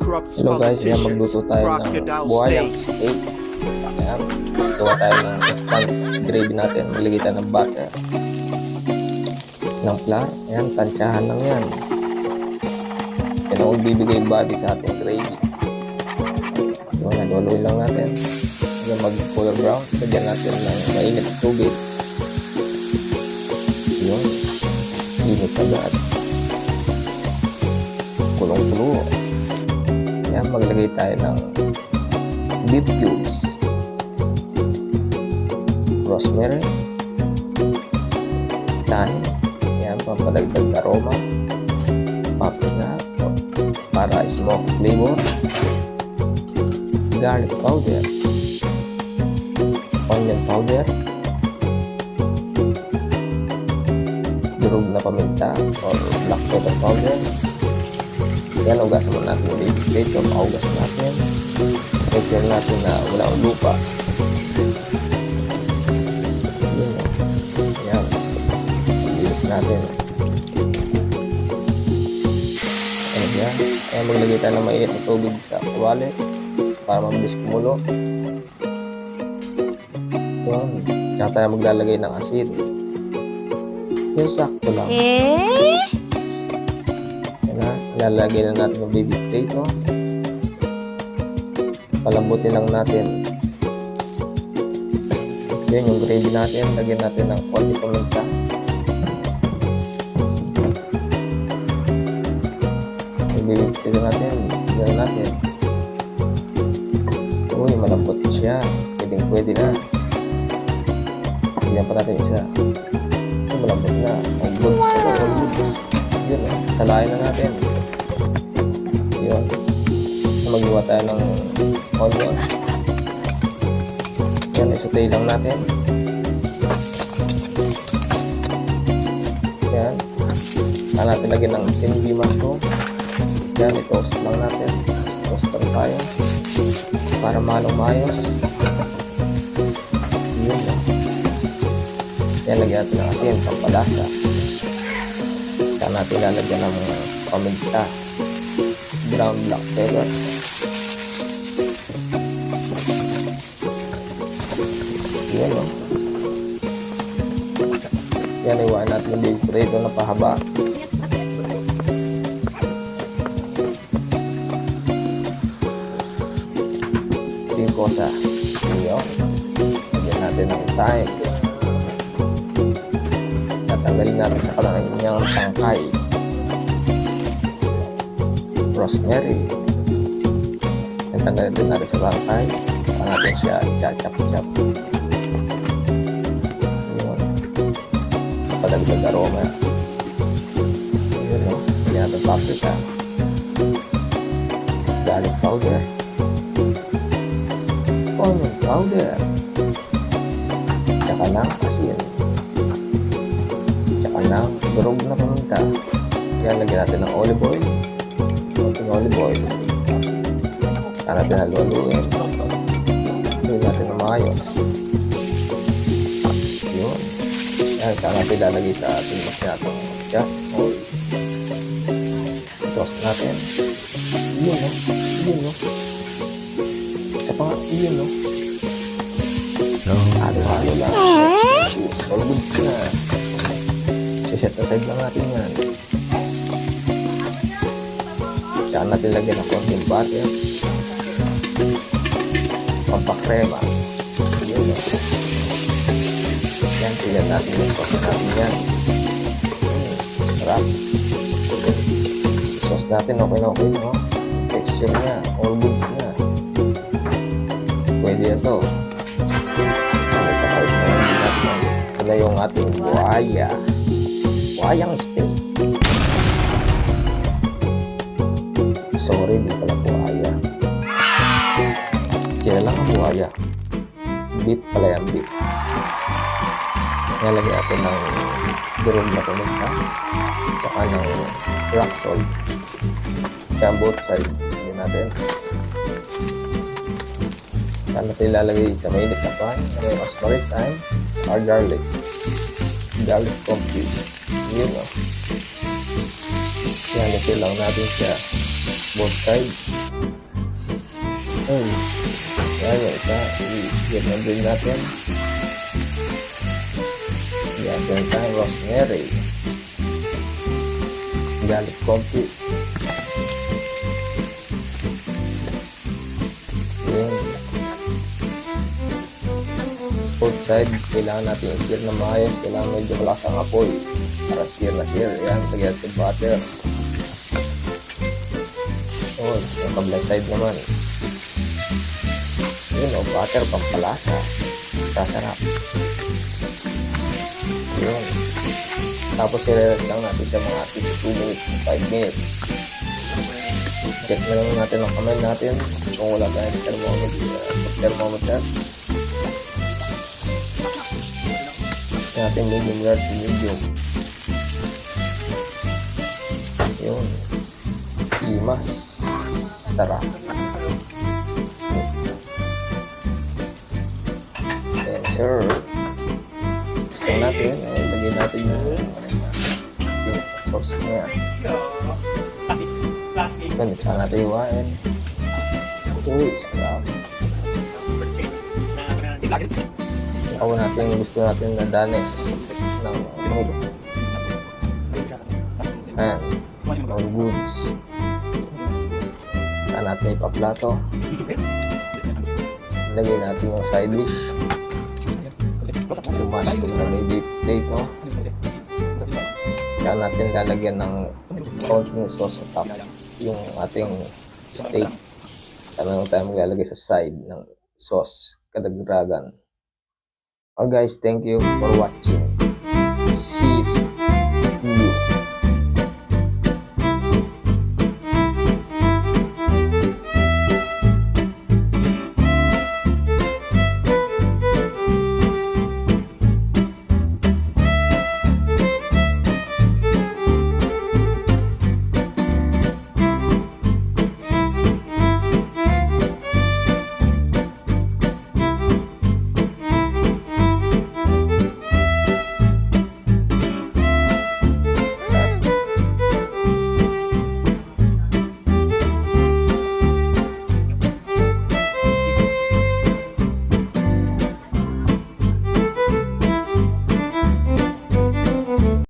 corrupt Hello guys, yan politicians, magluto tayo ng crocodile buhayang steak. steak. Ayan, gawa tayo ng instant gravy natin. Maligay tayo ng butter, ng flour. Ayan, tansyahan lang yan. Yan ang bibigay body sa ating gravy. Ayan, haluin lang natin. Ayan, mag-color brown. Lagyan natin ng mainit na tubig. Yun, init agad. Kulong-kulo. Ayan, maglagay tayo ng beef cubes, rosemary, thyme, ayan, pampadagdag aroma, paprika para smoke flavor, garlic powder, onion powder, durog na paminta or black pepper powder. Yan, ugasan mo natin yung baby plate. Yung paugasan natin. Make sure natin na wala ang lupa. Yan. Ilis natin. Ayan. Ayan, maglagay tayo ng mainit na tubig sa kawali para mabilis kumulo. Yan. Tsaka tayo maglalagay ng asin. Yung sakto lang. Lalagay na natin yung baby potato. Palambutin lang natin. Yan yung gravy natin. Lagyan natin ng konti paminta. Yung baby potato natin. Lagyan natin. Uy, malambot siya. Pwede na. Lagyan pa natin isa. Malambot na. Ang goods na ito. Ang goods. Yun, salahin na natin. Yun. Magawa tayo ng onion. Yan, isutay lang natin. Yan. Saan natin lagyan ng sinbi mushroom. Yan, i-toast lang natin. Toast lang tayo. Para malong maayos. Yun. Yan, lagyan natin ng asin, pampalasa. Saan natin lalagyan ng paminta. Brown black pepper. Yan o. Yan, iwain natin yung baby potato na pahaba. Ito yung kosa. Yan. Lagyan natin ng thyme. Tatanggalin natin sa kanyang tangkay. Rosemary. Tanggalin din natin sa bangkay para natin siya chop-chop. Yun. Padagdag aroma. Yun o. Lagyan natin paprika. Garlic powder. Onion powder. Tsaka ng asin. Tsaka ng durog na paminta. Yan, lagyan natin ng olive oil. Olive oil. Saan natin haluin. Haluin natin ng maayos. Yun. Yan, saan natin lalagay sa ating masyasang oil. Toast natin. Yun o. Yun o. Isa pa nga. Yun o. Halo-halo lang. All goods na. Siset aside lang natin yan. Saan natin lagyan ng konting butter, pampakrema. Yun o. Yan, tignan natin yung sauce natin yan. Sarap. Sauce natin okay na okay, no? Texture niya, all goods na. Pwede ito. Sasawid na lang din natin. Ito na yung ating buhaya. Buhayang steak. Sorry, di pala buhaya. Kaya lang ang buhaya. Beef pala yan, beef. Nalagay natin ng durog na paminta. Tsaka ng rock salt. Kaya both side. Lagyan natin. Saan natin ilalagay sa mainit na pan. May rosemary, thyme, or garlic. Garlic confit. Yun o. Yan, lang natin siya. both side. Yan yung isa. I-skip na din natin. Yan din tayo rosemary. Garlic konti. Yan. Both side, kailangan natin i-sear na maayos. Kailangan medyo malakas ang apoy para sear na sear. Yan, lagyan natin butter. Yung kabilang side naman. Yun, butter, pampalasa. Sasarap. Yun. Tapos i-rest lang natin siya mga at least 2 minutes to 5 minutes. Check na lang natin ang kamay natin kung wala tayong thermometer. Natin medium rare to medium. Yun. Imas. Sarap. Ayan, sir. Gusto natin. Lagyan natin yung sauce niya. Yan, tsaka natin iwain. Uy, sarap. Ako natin gusto natin na danes ng mood. Ayan, all goods. Saan natin ipaplato. Lagay natin yung side dish. Yung mushroom na may deep potato. Saan natin lalagyan ng konting sauce sa top. Yung ating steak. Saan lang tayo maglalagay sa side ng sauce. Kadagdagan. Oh guys, thank you for watching. See you soon.